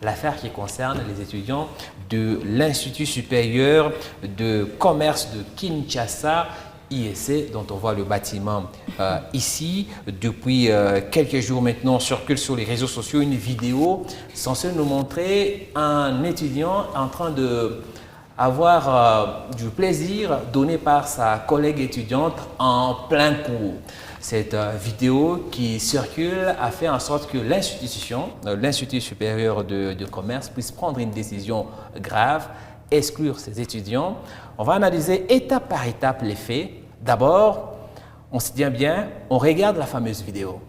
L'affaire qui concerne les étudiants de l'Institut supérieur de commerce de Kinshasa, IEC, dont on voit le bâtiment ici. Depuis quelques jours maintenant, circule sur les réseaux sociaux une vidéo censée nous montrer un étudiant en train de avoir du plaisir donné par sa collègue étudiante en plein cours. Cette vidéo qui circule a fait en sorte que l'institution, l'Institut supérieur de commerce, puisse prendre une décision grave, exclure ses étudiants. On va analyser étape par étape les faits. D'abord, on se tient bien, on regarde la fameuse vidéo.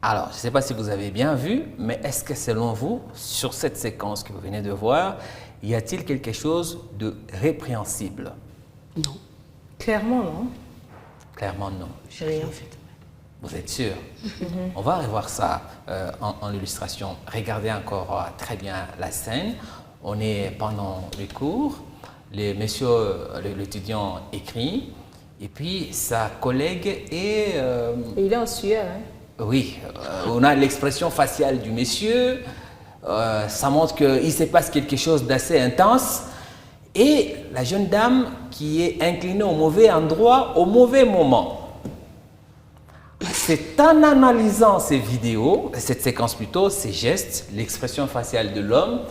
Alors, je ne sais pas si vous avez bien vu, mais est-ce que selon vous, sur cette séquence que vous venez de voir, y a-t-il quelque chose de répréhensible? Non. Clairement, non. Clairement, non. J'ai rien fait. Vous êtes sûr? On va revoir ça en illustration. Regardez encore très bien la scène. On est pendant le cours. L'étudiant écrit. Et puis, sa collègue est... Et il est en sueur, hein? Oui, on a l'expression faciale du monsieur. Ça montre qu'il se passe quelque chose d'assez intense. Et la jeune dame qui est inclinée au mauvais endroit, au mauvais moment. C'est en analysant ces vidéos, cette séquence plutôt, ces gestes, l'expression faciale de l'homme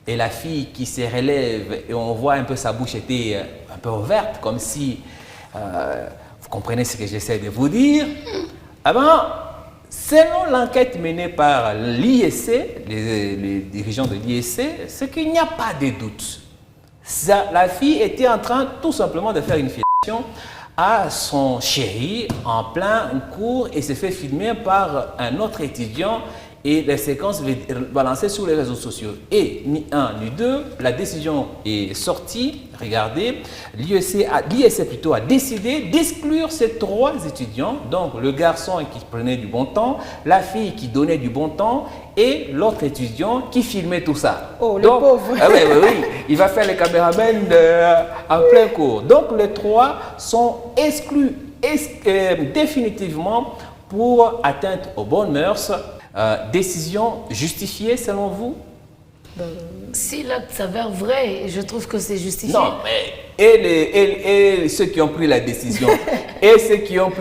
et la fille qui se relève et on voit un peu sa bouche était un peu ouverte, comme si, vous comprenez ce que j'essaie de vous dire. Ah ben, selon l'enquête menée par l'IEC, les dirigeants de l'IEC, c'est qu'il n'y a pas de doute. La fille était en train tout simplement de faire une fellation à son chéri en plein cours et s'est fait filmer par un autre étudiant et les séquences balancées sur les réseaux sociaux. Et ni un ni deux, la décision est sortie. Regardez, l'IEC a décidé d'exclure ces trois étudiants, donc le garçon qui prenait du bon temps, la fille qui donnait du bon temps et l'autre étudiant qui filmait tout ça. Oh, le pauvre! Oui, il va faire les caméramans en plein cours. Donc les trois sont exclus définitivement pour atteinte aux bonnes mœurs. Décision justifiée selon vous? Si l'acte s'avère vrai, je trouve que c'est justifié. Non, mais et ceux qui ont pris la décision et ceux qui ont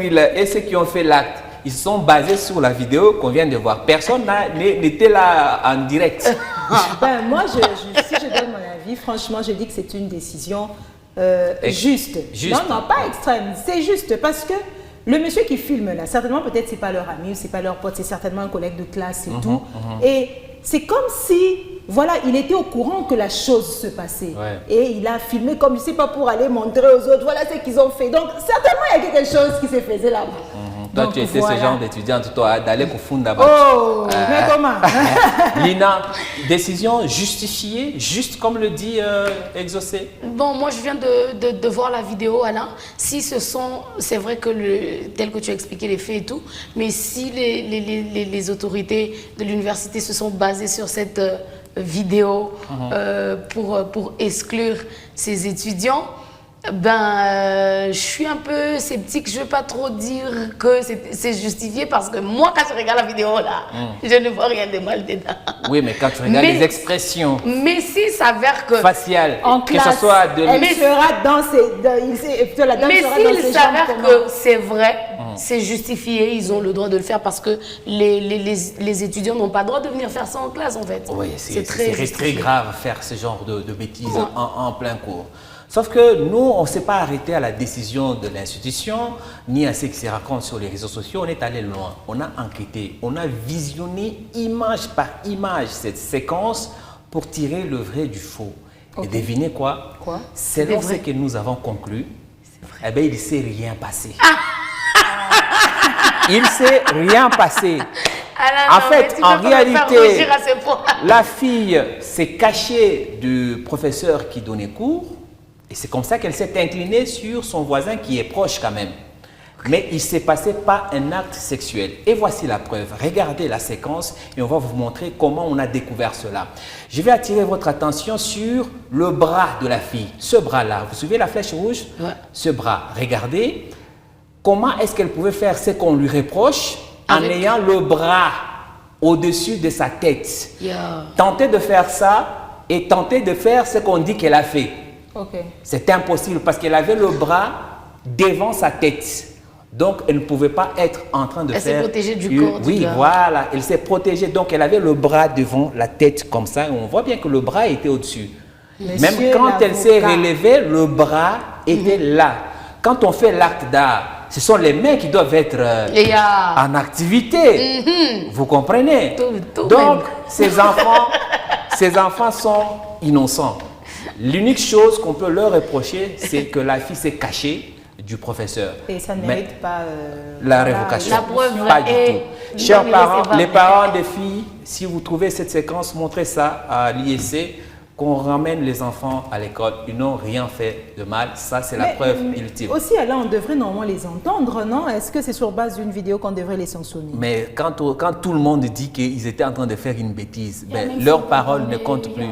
fait l'acte, ils sont basés sur la vidéo qu'on vient de voir. Personne n'était là en direct. Moi, si je donne mon avis, franchement, je dis que c'est une décision juste. Non, pas extrême. C'est juste parce que le monsieur qui filme là, certainement peut-être c'est pas leur ami ou c'est pas leur pote, c'est certainement un collègue de classe et tout. Et c'est comme si, voilà, il était au courant que la chose se passait. Ouais. Et il a filmé comme, je sais pas, pour aller montrer aux autres, voilà ce qu'ils ont fait. Donc certainement il y a quelque chose qui se faisait là-bas. Toi, tu étais ce genre d'étudiante, toi, d'aller au fond d'abord. Oh, mais comment? Lina, décision justifiée, juste comme le dit Exaucé? Bon, moi, je viens de voir la vidéo, Alain. Si c'est vrai que tel que tu as expliqué les faits et tout, mais si les autorités de l'université se sont basées sur cette vidéo pour exclure ces étudiants, je suis un peu sceptique, je ne veux pas trop dire que c'est justifié parce que moi, quand je regarde la vidéo là, je ne vois rien de mal dedans. Oui, mais quand tu regardes les expressions mais s'il s'avère que faciales, en que classe, ce soit de... elle sera dans mais s'il s'avère que c'est vrai, c'est justifié, ils ont le droit de le faire parce que les étudiants n'ont pas le droit de venir faire ça en classe en fait. Oui, c'est très grave faire ce genre de bêtises en plein cours. Sauf que nous, on ne s'est pas arrêté à la décision de l'institution, ni à ce qui se raconte sur les réseaux sociaux. On est allé loin, on a enquêté, on a visionné image par image cette séquence pour tirer le vrai du faux. Okay. Et devinez quoi? Selon ce que nous avons conclu, eh bien, il ne s'est rien passé. Il ne s'est rien passé. En fait, en réalité, la fille s'est cachée du professeur qui donnait cours. Et c'est comme ça qu'elle s'est inclinée sur son voisin qui est proche quand même. Mais il ne s'est passé pas un acte sexuel. Et voici la preuve. Regardez la séquence et on va vous montrer comment on a découvert cela. Je vais attirer votre attention sur le bras de la fille. Ce bras-là, vous suivez la flèche rouge? Ouais. Ce bras, regardez. Comment est-ce qu'elle pouvait faire ce qu'on lui reproche en ayant le bras au-dessus de sa tête? Tenter de faire ça et tenter de faire ce qu'on dit qu'elle a fait. C'est impossible parce qu'elle avait le bras devant sa tête. Donc, elle ne pouvait pas être en train de faire... Elle s'est protégée du corps du gars. Voilà. Elle s'est protégée. Donc, elle avait le bras devant la tête comme ça. Et on voit bien que le bras était au-dessus. Même quand elle s'est relevée, le bras était là. Quand on fait l'acte d'art, ce sont les mains qui doivent être en activité. Vous comprenez? Donc, ces enfants sont innocents. L'unique chose qu'on peut leur reprocher, c'est que la fille s'est cachée du professeur. Et ça ne mérite pas la révocation. La preuve pas du tout. Chers parents, les parents des filles, si vous trouvez cette séquence, montrez ça à l'IEC, qu'on ramène les enfants à l'école. Ils n'ont rien fait de mal. Ça, c'est la preuve ultime. Aussi, là, on devrait normalement les entendre, non? Est-ce que c'est sur base d'une vidéo qu'on devrait les sanctionner? Mais quand tout le monde dit qu'ils étaient en train de faire une bêtise, ben, leurs paroles ne comptent plus.